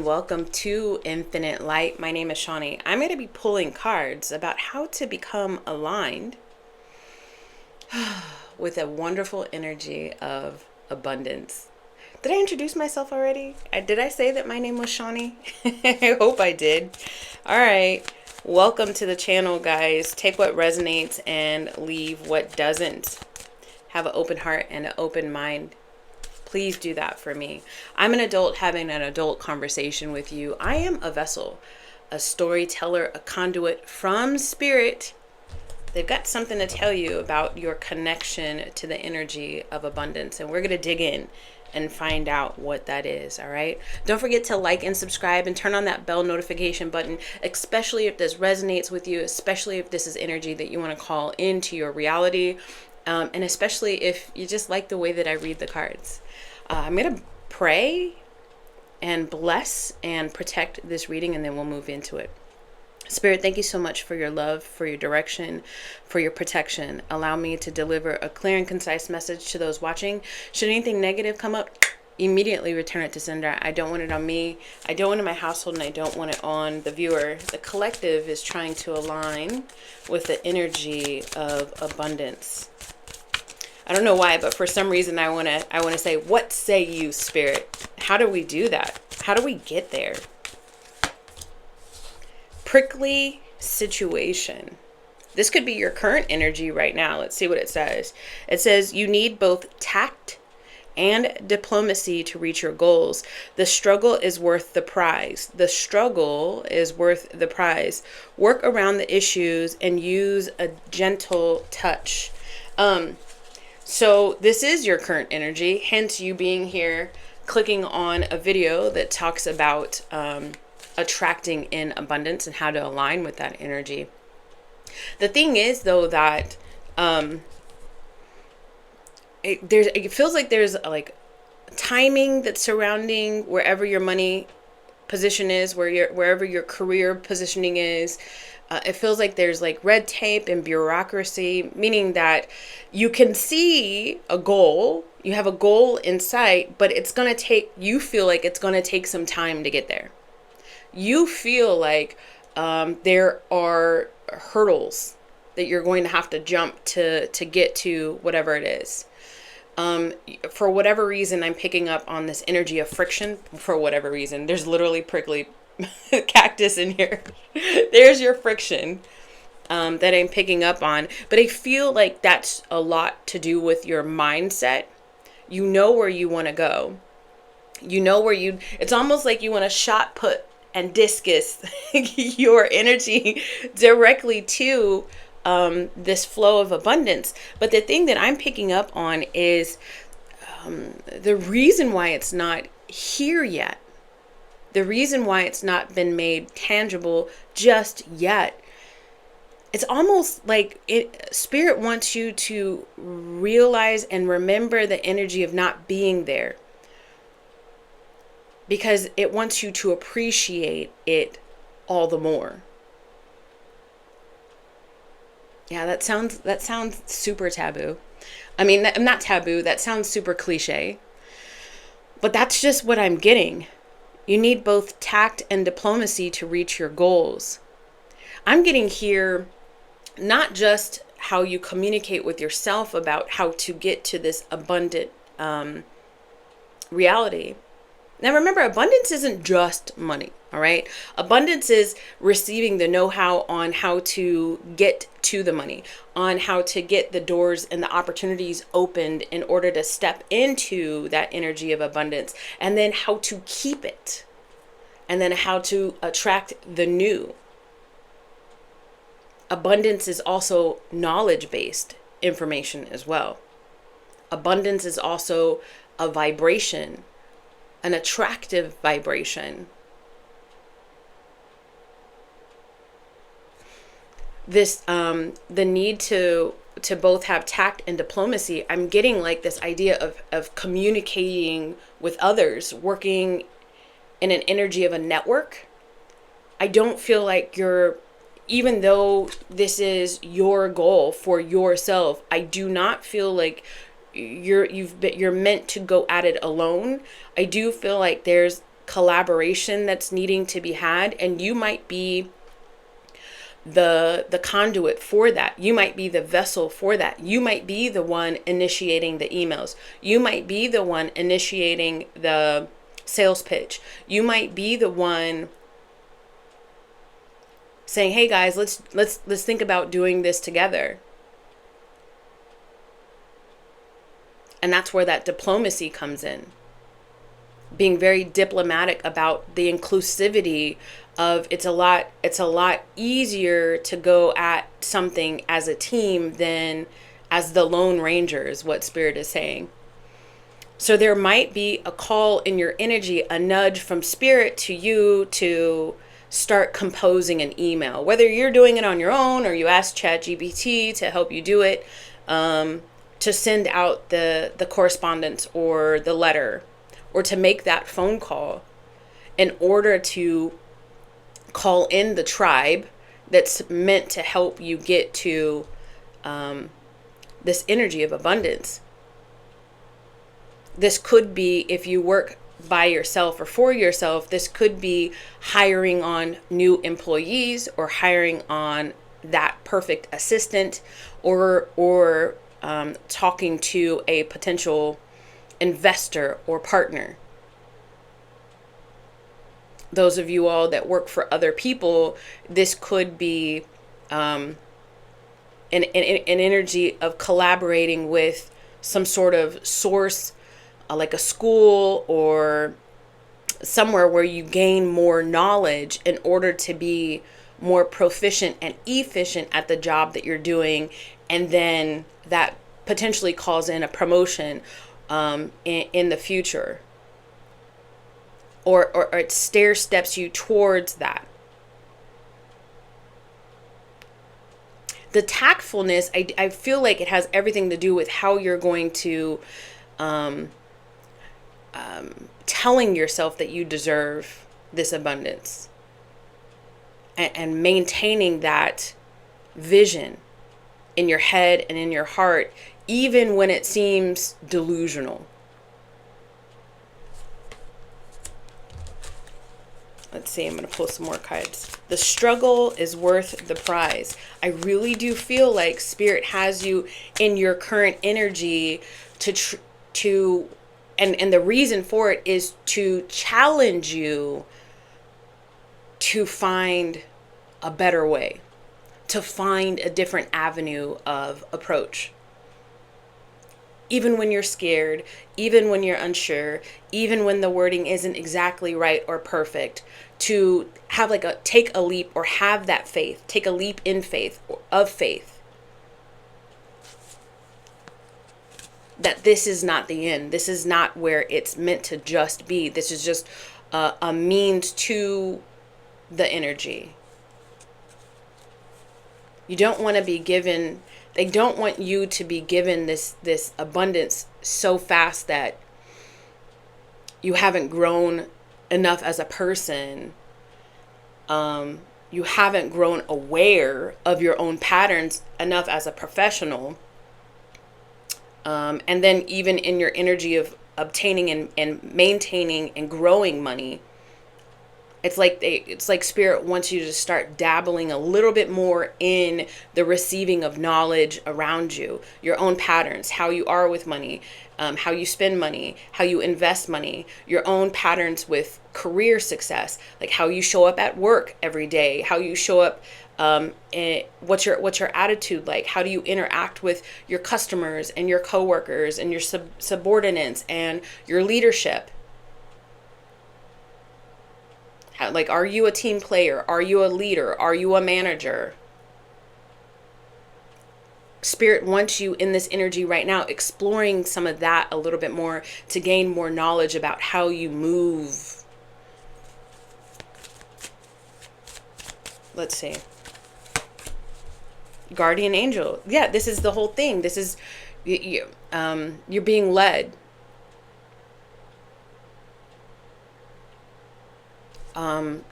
and welcome to Infinite Light. My name is Shawnee. I'm going to be pulling cards about how to become aligned with a wonderful energy of abundance. Did I introduce myself already? Did I say that my name was Shawnee? I hope I did. All right. Welcome to the channel, guys. Take what resonates and leave what doesn't. Have an open heart and an open mind. Please do that for me. I'm an adult having an adult conversation with you. I am a vessel, a storyteller, a conduit from spirit. They've got something to tell you about your connection to the energy of abundance. And we're going to dig in and find out what that is. All right. Don't forget to like and subscribe and turn on that bell notification button, especially if this resonates with you, especially if this is energy that you want to call into your reality. And especially if you just like the way that I read the cards. I'm going to pray and bless and protect this reading, and then we'll move into it. Spirit, thank you so much for your love, for your direction, for your protection. Allow me to deliver a clear and concise message to those watching. Should anything negative come up, immediately return it to sender. I don't want it on me. I don't want it in my household, and I don't want it on the viewer. The collective is trying to align with the energy of abundance. I don't know why, but for some reason I want to say, what say you, Spirit? How do we do that? How do we get there? Prickly situation. This could be your current energy right now. Let's see what it says. It says you need both tact and diplomacy to reach your goals. The struggle is worth the prize. The struggle is worth the prize. Work around the issues and use a gentle touch. So this is your current energy, hence you being here, clicking on a video that talks about attracting in abundance and how to align with that energy. The thing is, though, that it feels like there's like timing that's surrounding wherever your money position is, wherever your career positioning is. It feels like there's like red tape and bureaucracy, meaning that you can see a goal, you have a goal in sight, but you feel like it's going to take some time to get there. You feel like there are hurdles that you're going to have to jump to get to whatever it is. For whatever reason, I'm picking up on this energy of friction. For whatever reason, there's literally prickly cactus in here. There's your friction that I'm picking up on. But I feel like that's a lot to do with your mindset. You know where you want to go. You know it's almost like you want to shot put and discus your energy directly to this flow of abundance. But the thing that I'm picking up on is the reason why it's not here yet. The reason why it's not been made tangible just yet. It's almost like Spirit wants you to realize and remember the energy of not being there. Because it wants you to appreciate it all the more. Yeah, that sounds super taboo. I mean, not taboo, that sounds super cliche. But that's just what I'm getting. You need both tact and diplomacy to reach your goals. I'm getting here not just how you communicate with yourself about how to get to this abundant reality. Now remember, abundance isn't just money, all right? Abundance is receiving the know-how on how to get to the money, on how to get the doors and the opportunities opened in order to step into that energy of abundance, and then how to keep it, and then how to attract the new. Abundance is also knowledge-based information as well. Abundance is also a vibration, an attractive vibration. This the need to both have tact and diplomacy. I'm getting like this idea of communicating with others, working in an energy of a network. I don't feel like even though this is your goal for yourself, I do not feel like you're meant to go at it alone. I do feel like there's collaboration that's needing to be had, and you might be the conduit for that. You might be the vessel for that. You might be the one initiating the emails. You might be the one initiating the sales pitch. You might be the one saying, "Hey guys, let's think about doing this together." And that's where that diplomacy comes in. Being very diplomatic about the inclusivity of it's a lot easier to go at something as a team than as the Lone Ranger, is what Spirit is saying. So there might be a call in your energy, a nudge from Spirit to you to start composing an email, whether you're doing it on your own or you ask ChatGPT to help you do it, to send out the correspondence or the letter, or to make that phone call in order to call in the tribe that's meant to help you get to this energy of abundance. This could be, if you work by yourself or for yourself, this could be hiring on new employees or hiring on that perfect assistant, or talking to a potential investor or partner. Those of you all that work for other people, this could be an energy of collaborating with some sort of source, like a school or somewhere where you gain more knowledge in order to be more proficient and efficient at the job that you're doing. And then that potentially calls in a promotion in the future. Or it stair steps you towards that. The tactfulness, I feel like it has everything to do with how you're going to telling yourself that you deserve this abundance, and maintaining that vision in your head and in your heart, even when it seems delusional. Let's see, I'm going to pull some more cards. The struggle is worth the prize. I really do feel like Spirit has you in your current energy and the reason for it is to challenge you to find a better way, to find a different avenue of approach. Even when you're scared, even when you're unsure, even when the wording isn't exactly right or perfect, to have take a leap, or have that faith, take a leap in faith, of faith, that this is not the end. This is not where it's meant to just be. This is just a means to the energy. You don't want to be given, they don't want you to be given this abundance so fast that you haven't grown enough as a person. You haven't grown aware of your own patterns enough as a professional. And then even in your energy of obtaining and maintaining and growing money, it's like Spirit wants you to start dabbling a little bit more in the receiving of knowledge around you, your own patterns, how you are with money, how you spend money, how you invest money, your own patterns with career success, like how you show up at work every day, how you show up, what's your attitude like, how do you interact with your customers and your coworkers and your subordinates and your leadership. Like, are you a team player? Are you a leader? Are you a manager? Spirit wants you in this energy right now, exploring some of that a little bit more to gain more knowledge about how you move. Let's see. Guardian angel. Yeah, this is the whole thing. This is, you're being led.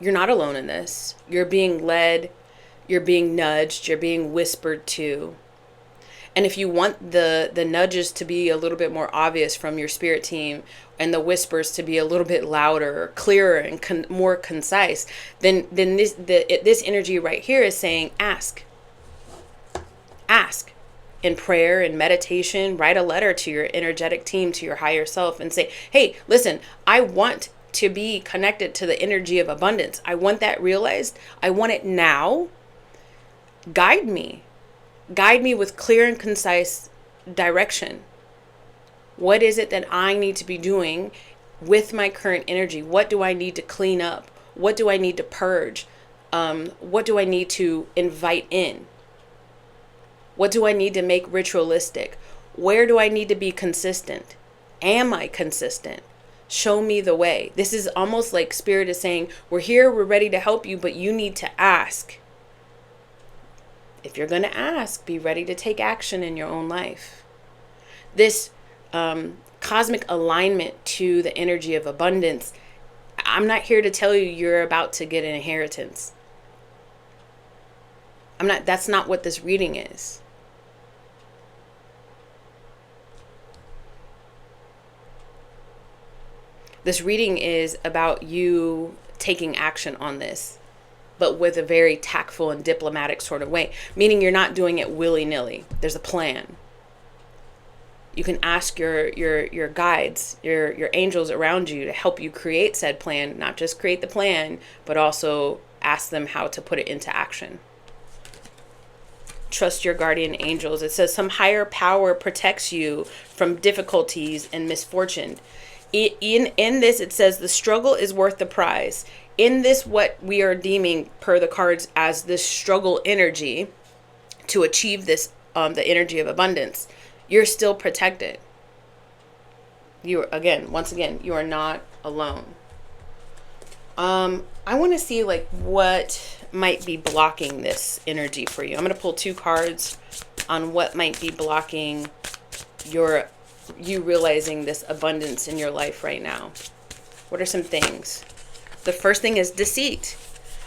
You're not alone in this. You're being led, you're being nudged, you're being whispered to. And if you want the nudges to be a little bit more obvious from your spirit team, and the whispers to be a little bit louder, clearer, and more concise, then this energy right here is saying, ask in prayer and meditation. Write a letter to your energetic team, to your higher self, and say, hey, listen, I want to be connected to the energy of abundance. I want that realized. I want it now. Guide me with clear and concise direction. What is it that I need to be doing with my current energy? What do I need to clean up? What do I need to purge? What do I need to invite in? What do I need to make ritualistic? Where do I need to be consistent? Am I consistent? Show me the way. This is almost like Spirit is saying, we're here, we're ready to help you, but you need to ask. If you're going to ask, be ready to take action in your own life. This cosmic alignment to the energy of abundance, I'm not here to tell you you're about to get an inheritance. That's not what this reading is. This reading is about you taking action on this, but with a very tactful and diplomatic sort of way, meaning you're not doing it willy-nilly. There's a plan. You can ask your guides, your angels around you to help you create said plan, not just create the plan, but also ask them how to put it into action. Trust your guardian angels. It says some higher power protects you from difficulties and misfortune. In this, it says the struggle is worth the prize. In this, what we are deeming per the cards as this struggle energy to achieve this, the energy of abundance, you're still protected. Once again, you are not alone. I want to see like what might be blocking this energy for you. I'm going to pull 2 cards on what might be blocking you realizing this abundance in your life right now. What are some things? The first thing is deceit.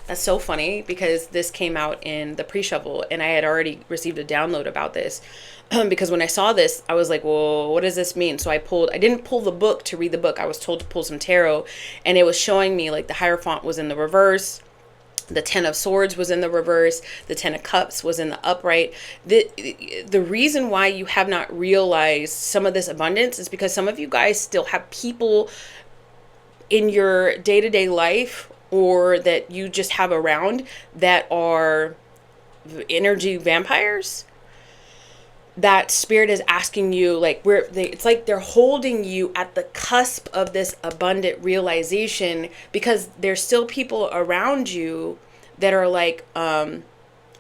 That's so funny because this came out in the pre-shuffle and I had already received a download about this. Because when I saw this, I was like, well, what does this mean? So I didn't pull the book to read the book. I was told to pull some tarot, and it was showing me like the Hierophant was in the reverse. The 10 of Swords was in the reverse. The 10 of Cups was in the upright. The reason why you have not realized some of this abundance is because some of you guys still have people in your day-to-day life or that you just have around that are energy vampires. That Spirit is asking you, like, it's like they're holding you at the cusp of this abundant realization, because there's still people around you that are like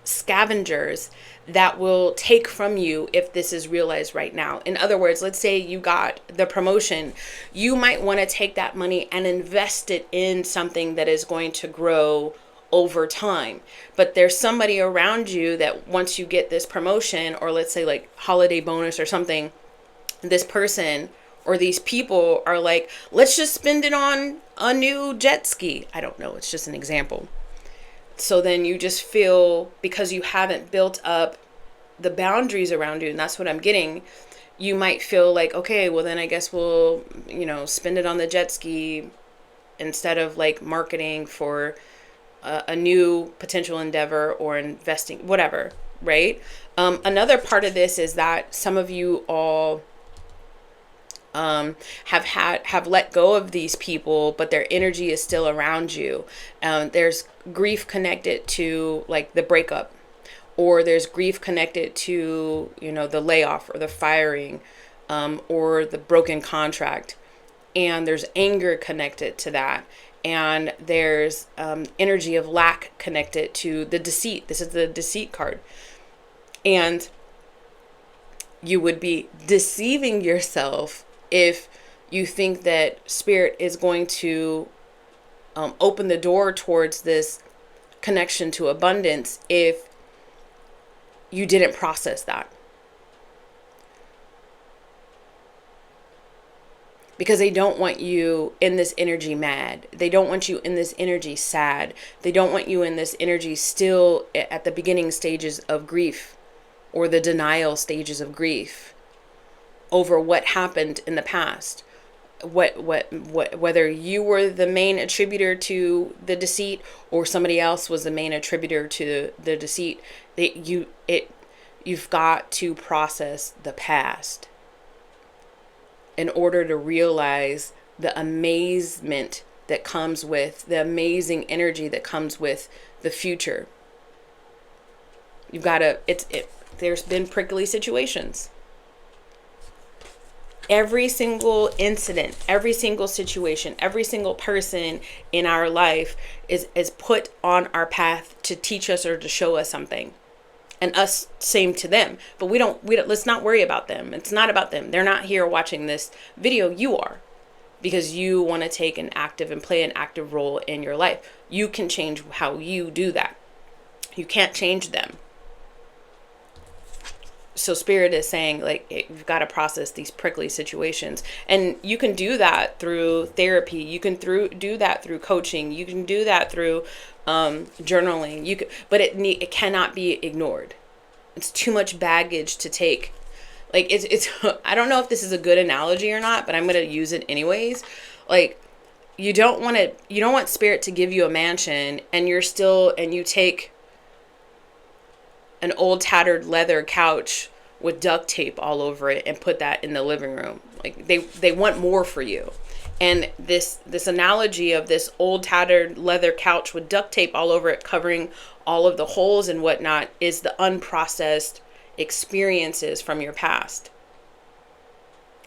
scavengers that will take from you if this is realized right now. In other words, let's say you got the promotion. You might want to take that money and invest it in something that is going to grow over time. But there's somebody around you that once you get this promotion, or let's say like holiday bonus or something, this person or these people are like, let's just spend it on a new jet ski. I don't know. It's just an example. So then you just feel, because you haven't built up the boundaries around you, and that's what I'm getting, you might feel like, okay, well then I guess we'll, spend it on the jet ski instead of like marketing for a new potential endeavor or investing, whatever, right? Another part of this is that some of you all have let go of these people, but their energy is still around you. There's grief connected to like the breakup, or there's grief connected to, the layoff or the firing, or the broken contract. And there's anger connected to that. And there's energy of lack connected to the deceit. This is the deceit card. And you would be deceiving yourself if you think that Spirit is going to open the door towards this connection to abundance if you didn't process that. Because they don't want you in this energy mad. They don't want you in this energy sad. They don't want you in this energy still at the beginning stages of grief. or the denial stages of grief over what happened in the past. Whether you were the main attributor to the deceit or somebody else was the main attributor to the deceit, you've got to process the past in order to realize the amazement that comes with the amazing energy that comes with the future. You've got to, there's been prickly situations. Every single incident, every single situation, every single person in our life is put on our path to teach us or to show us something. And us, same to them. But we don't, let's not worry about them. It's not about them. They're not here watching this video. You are. Because you want to take an active and play an active role in your life. You can change how you do that. You can't change them. So Spirit is saying, like, you've got to process these prickly situations. And you can do that through therapy. You can do that through coaching. You can do that through journaling. But it cannot be ignored. It's too much baggage to take. Like, it's I don't know if this is a good analogy or not, but I'm going to use it anyways. Like, you don't want Spirit to give you a mansion and you take an old tattered leather couch with duct tape all over it and put that in the living room. Like, they want more for you. And this analogy of this old tattered leather couch with duct tape all over it, covering all of the holes and whatnot, is the unprocessed experiences from your past.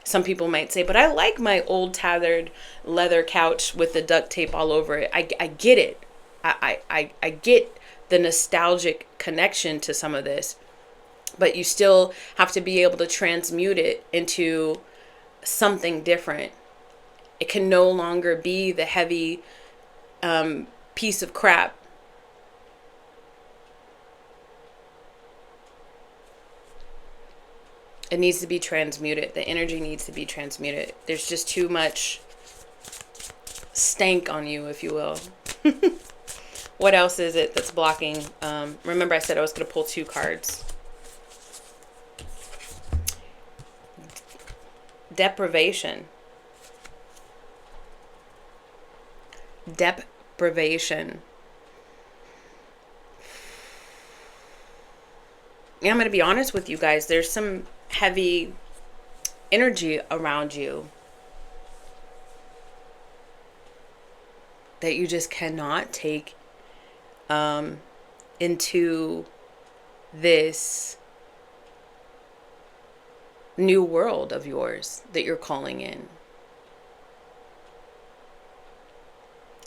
Some people might say, but I like my old tattered leather couch with the duct tape all over it. I get it. I get the nostalgic connection to some of this, but you still have to be able to transmute it into something different. It can no longer be the heavy piece of crap. It needs to be transmuted. The energy needs to be transmuted. There's just too much stank on you, if you will. What else is it that's blocking? Remember I said I was going to pull 2 cards. Deprivation. Deprivation. Yeah, I'm going to be honest with you guys. There's some heavy energy around you that you just cannot take into this new world of yours that you're calling in.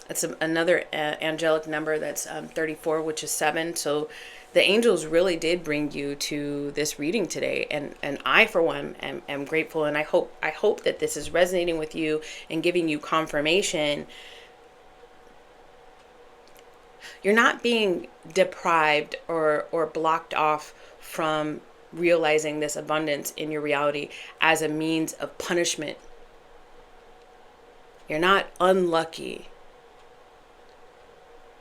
It's another angelic number that's 34, which is 7. So the angels really did bring you to this reading today. And I, for one, am grateful. And I hope that this is resonating with you and giving you confirmation. You're not being deprived or blocked off from realizing this abundance in your reality as a means of punishment. You're not unlucky.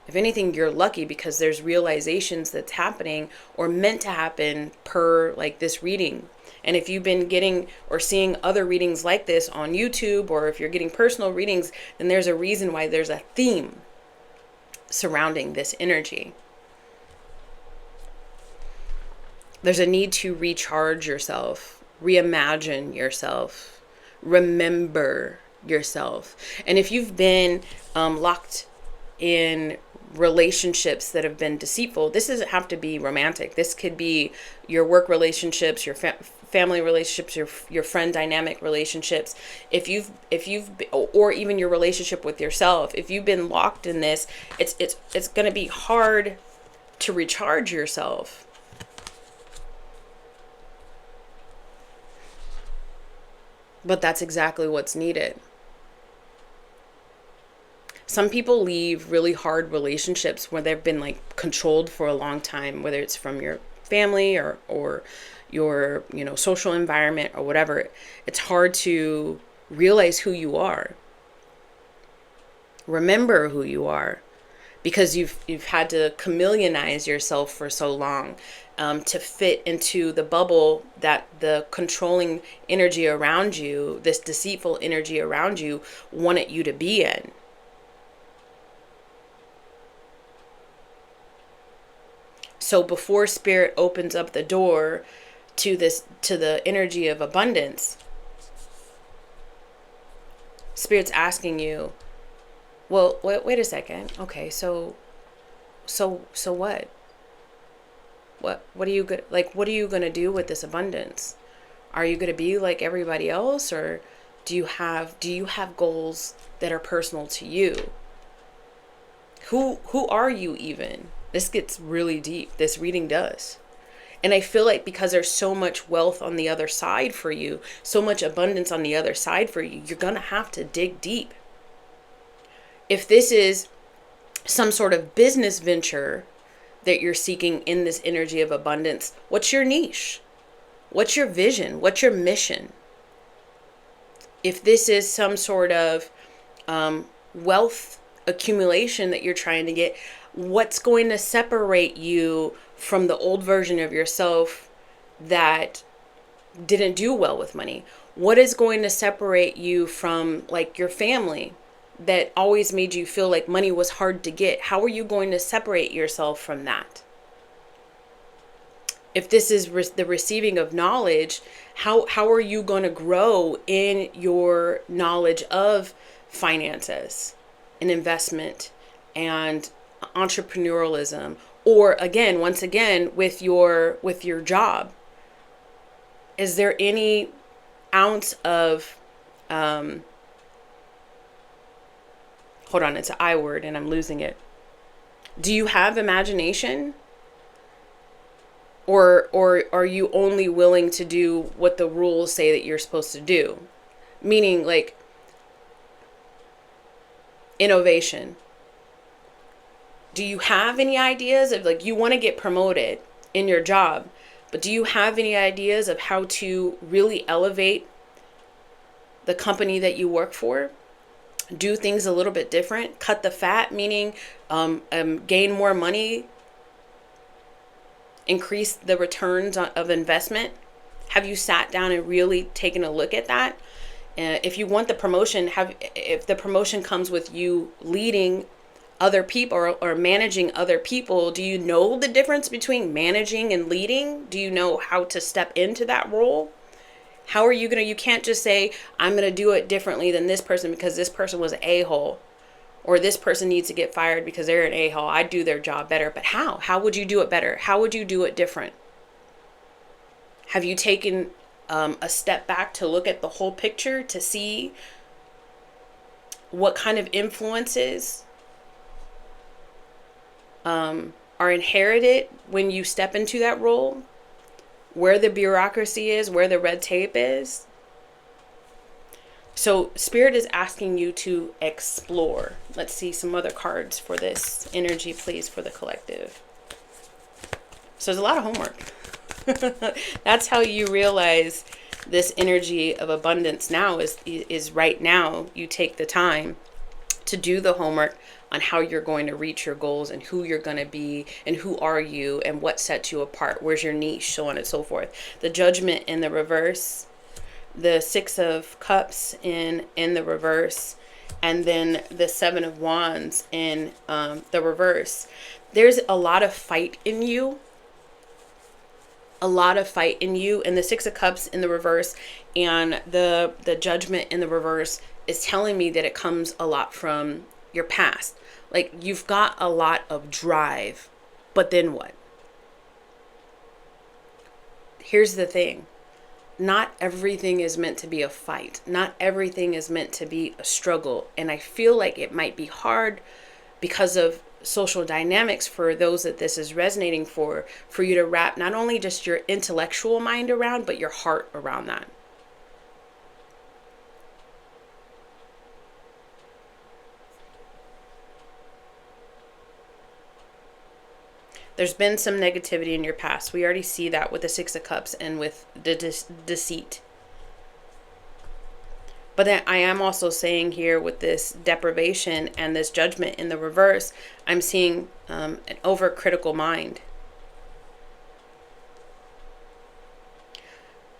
If anything, you're lucky because there's realizations that's happening or meant to happen per like this reading. And if you've been getting or seeing other readings like this on YouTube, or if you're getting personal readings, then there's a reason why there's a theme surrounding this energy. There's a need to recharge yourself, reimagine yourself, remember yourself. And if you've been locked in relationships that have been deceitful, this doesn't have to be romantic. This could be your work relationships, your family relationships, your friend dynamic relationships. If you've or even your relationship with yourself, if you've been locked in this, it's going to be hard to recharge yourself. But that's exactly what's needed. Some people leave really hard relationships where they've been like controlled for a long time, whether it's from your family or your, social environment or whatever. It's hard to realize who you are. Remember who you are. because you've had to chameleonize yourself for so long, to fit into the bubble that the controlling energy around you, this deceitful energy around you, wanted you to be in. So before spirit opens up the door to the energy of abundance, spirit's asking you, well, wait a second. Okay, so what? What are you good like what are you going to do with this abundance? Are you going to be like everybody else, or do you have goals that are personal to you? Who are you even? This gets really deep. This reading does. And I feel like because there's so much wealth on the other side for you, so much abundance on the other side for you, you're going to have to dig deep. If this is some sort of business venture that you're seeking in this energy of abundance, what's your niche? What's your vision? What's your mission? If this is some sort of wealth accumulation that you're trying to get, what's going to separate you from the old version of yourself that didn't do well with money? What is going to separate you from like your family that always made you feel like money was hard to get? How are you going to separate yourself from that? If this is the receiving of knowledge, how are you going to grow in your knowledge of finances and investment and entrepreneurialism? Or again, once again, with your job, is there any ounce of hold on, it's an I word and I'm losing it. Do you have imagination? Or are you only willing to do what the rules say that you're supposed to do? Meaning like innovation. Do you have any ideas of like, you want to get promoted in your job, but do you have any ideas of how to really elevate the company that you work for? Do things a little bit different, cut the fat, meaning gain more money, increase the returns of investment. Have you sat down and really taken a look at that? If you want the promotion, if the promotion comes with you leading other people or managing other people, do you know the difference between managing and leading? Do you know how to step into that role? How are you you can't just say, I'm going to do it differently than this person because this person was an a-hole, or this person needs to get fired because they're an a-hole. I'd do their job better. But how? How would you do it better? How would you do it different? Have you taken a step back to look at the whole picture to see what kind of influences are inherited when you step into that role? Where the bureaucracy is, where the red tape is. So Spirit is asking you to explore. Let's see some other cards for this energy, please, for the collective. So there's a lot of homework. That's how you realize this energy of abundance now is right now. You take the time to do the homework on how you're going to reach your goals and who you're going to be and who are you and what sets you apart. Where's your niche, so on and so forth. The Judgment in the reverse, the Six of Cups in the reverse, and then the Seven of Wands in the reverse. There's a lot of fight in you. A lot of fight in you. And the Six of Cups in the reverse and the Judgment in the reverse is telling me that it comes a lot from your past. Like, you've got a lot of drive, but then what? Here's the thing. Not everything is meant to be a fight. Not everything is meant to be a struggle. And I feel like it might be hard because of social dynamics for those that this is resonating for you to wrap not only just your intellectual mind around, but your heart around that. There's been some negativity in your past. We already see that with the Six of Cups and with the deceit. But then I am also saying here with this deprivation and this judgment in the reverse, I'm seeing an overcritical mind.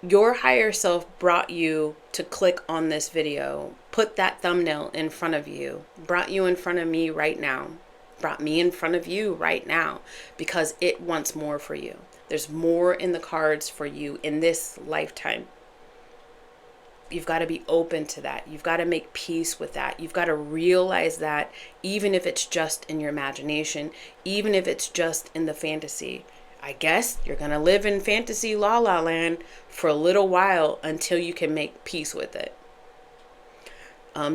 Your higher self brought you to click on this video, put that thumbnail in front of you, brought you in front of me right now, brought me in front of you right now, because it wants more for you. There's more in the cards for you in this lifetime. You've got to be open to that. You've got to make peace with that. You've got to realize that, even if it's just in your imagination, even if it's just in the fantasy. I guess you're going to live in fantasy la la land for a little while until you can make peace with it.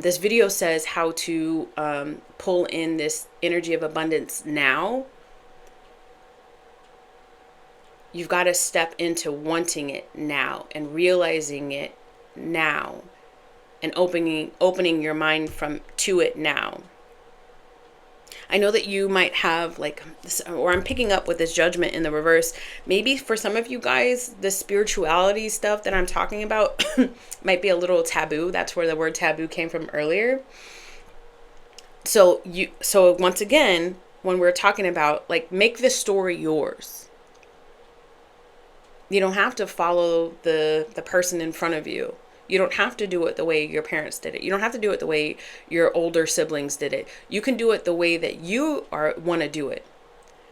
This video says how to pull in this energy of abundance now. You've got to step into wanting it now and realizing it now, and opening your mind to it now. I know that you might have like this, or I'm picking up with this judgment in the reverse. Maybe for some of you guys, the spirituality stuff that I'm talking about might be a little taboo. That's where the word taboo came from earlier. So once again, when we're talking about like, make this story yours. You don't have to follow the person in front of you. You don't have to do it the way your parents did it. You don't have to do it the way your older siblings did it. You can do it the way that you want to do it.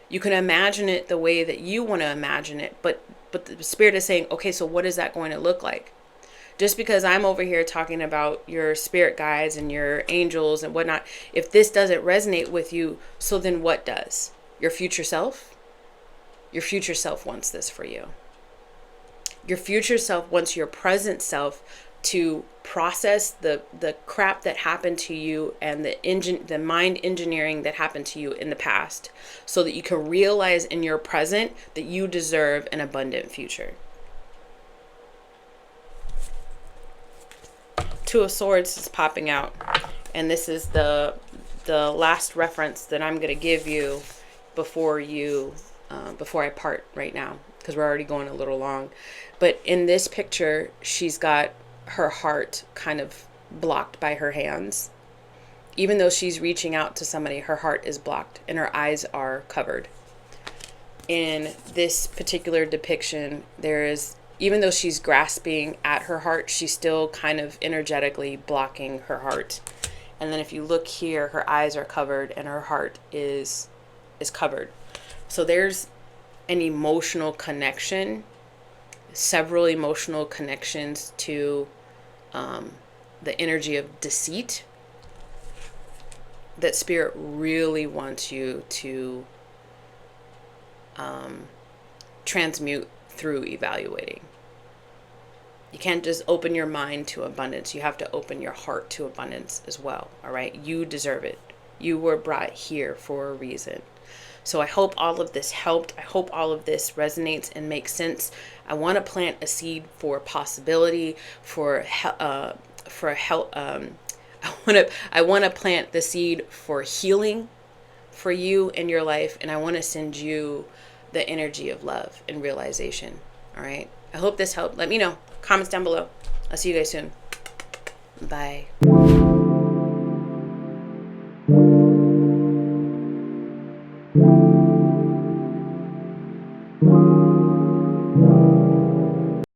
You can imagine it the way that you want to imagine it. But the Spirit is saying, okay, so what is that going to look like? Just because I'm over here talking about your spirit guides and your angels and whatnot, if this doesn't resonate with you, so then what does? Your future self? Your future self wants this for you. Your future self wants your present self to process the crap that happened to you and the mind engineering that happened to you in the past, so that you can realize in your present that you deserve an abundant future. Two of Swords is popping out, and this is the last reference that I'm going to give you before I part right now, because we're already going a little long. But in this picture, she's got her heart kind of blocked by her hands. Even though she's reaching out to somebody, her heart is blocked and her eyes are covered. In this particular depiction, even though she's grasping at her heart, she's still kind of energetically blocking her heart. And then if you look here, her eyes are covered and her heart is covered. So there's an emotional connection, several emotional connections to the energy of deceit that Spirit really wants you to transmute through evaluating. You can't just open your mind to abundance. You have to open your heart to abundance as well. All right. You deserve it. You were brought here for a reason. So I hope all of this helped. I hope all of this resonates and makes sense. I want to plant a seed for possibility, I want to plant the seed for healing for you in your life, and I want to send you the energy of love and realization. All right. I hope this helped. Let me know. Comments down below. I'll see you guys soon. Bye.